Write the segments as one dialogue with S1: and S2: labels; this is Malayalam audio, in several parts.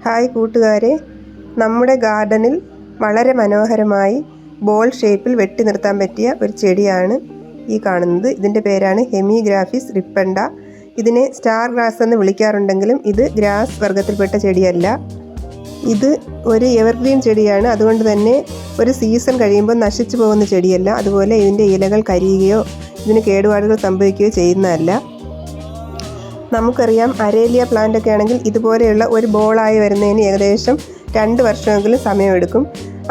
S1: ഹായ് കൂട്ടുകാരെ, നമ്മുടെ ഗാർഡനിൽ വളരെ മനോഹരമായി ബോൾ ഷേപ്പിൽ വെട്ടി നിർത്താൻ പറ്റിയ ഒരു ചെടിയാണ് ഈ കാണുന്നത്. ഇതിൻ്റെ പേരാണ് ഹെമിഗ്രാഫിസ് റിപ്പണ്ട. ഇതിനെ സ്റ്റാർ ഗ്രാസ് എന്ന് വിളിക്കാറുണ്ടെങ്കിലും ഇത് ഗ്രാസ് വർഗ്ഗത്തിൽപ്പെട്ട ചെടിയല്ല. ഇത് ഒരു എവർഗ്രീൻ ചെടിയാണ്. അതുകൊണ്ട് തന്നെ ഒരു സീസൺ കഴിയുമ്പോൾ നശിച്ചു പോകുന്ന ചെടിയല്ല. അതുപോലെ ഇതിൻ്റെ ഇലകൾ കരിയുകയോ ഇതിന് കേടുപാടുകൾ സംഭവിക്കുകയോ ചെയ്യുന്നതല്ല. നമുക്കറിയാം, അരേലിയ പ്ലാന്റ് ഒക്കെ ആണെങ്കിൽ ഇതുപോലെയുള്ള ഒരു ബോളായി വരുന്നതിന് ഏകദേശം 2 വർഷമെങ്കിലും സമയമെടുക്കും.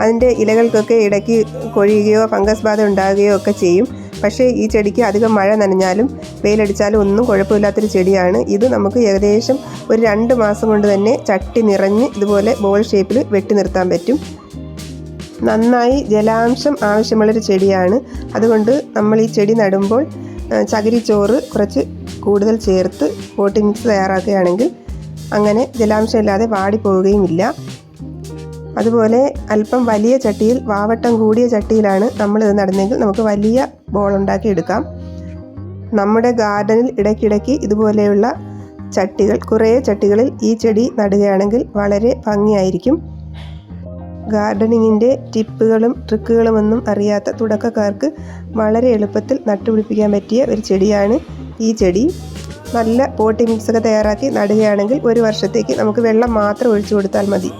S1: അതിൻ്റെ ഇലകൾക്കൊക്കെ ഇടയ്ക്ക് കൊഴിയുകയോ ഫംഗസ് ബാധ ഉണ്ടാകുകയോ ഒക്കെ ചെയ്യും. പക്ഷേ ഈ ചെടിക്ക് അധികം മഴ നനഞ്ഞാലും വെയിലടിച്ചാലും ഒന്നും കുഴപ്പമില്ലാത്തൊരു ചെടിയാണ്. ഇത് നമുക്ക് ഏകദേശം ഒരു 2 മാസം കൊണ്ട് തന്നെ ചട്ടി നിറഞ്ഞ് ഇതുപോലെ ബോൾ ഷേപ്പിൽ വെട്ടി നിർത്താൻ പറ്റും. നന്നായി ജലാംശം ആവശ്യമുള്ളൊരു ചെടിയാണ്. അതുകൊണ്ട് നമ്മൾ ഈ ചെടി നടുമ്പോൾ ചകിരിച്ചോറ് കുറച്ച് കൂടുതൽ ചേർത്ത് പോട്ടിംഗ് മിക്സ് തയ്യാറാക്കുകയാണെങ്കിൽ അങ്ങനെ ജലാംശമില്ലാതെ വാടിപ്പോവുകയുമില്ല. അതുപോലെ അല്പം വലിയ ചട്ടിയിൽ, വാവട്ടം കൂടിയ ചട്ടിയിലാണ് നമ്മളിത് നടുന്നതെങ്കിൽ നമുക്ക് വലിയ ബോൾ ഉണ്ടാക്കി എടുക്കാം. നമ്മുടെ ഗാർഡനിൽ ഇടയ്ക്കിടയ്ക്ക് ഇതുപോലെയുള്ള ചട്ടികൾ, കുറേ ചട്ടികളിൽ ഈ ചെടി നടുകയാണെങ്കിൽ വളരെ ഭംഗിയായിരിക്കും. ഗാർഡനിങ്ങിൻ്റെ ടിപ്പുകളും ട്രിക്കുകളുമൊന്നും അറിയാത്ത തുടക്കക്കാർക്ക് വളരെ എളുപ്പത്തിൽ നട്ടുപിടിപ്പിക്കാൻ പറ്റിയ ഒരു ചെടിയാണ് ഈ ചെടി. നല്ല പോട്ടി മിക്സൊക്കെ തയ്യാറാക്കി നടുകയാണെങ്കിൽ 1 വർഷത്തേക്ക് നമുക്ക് വെള്ളം മാത്രം ഒഴിച്ചു കൊടുത്താൽ മതി.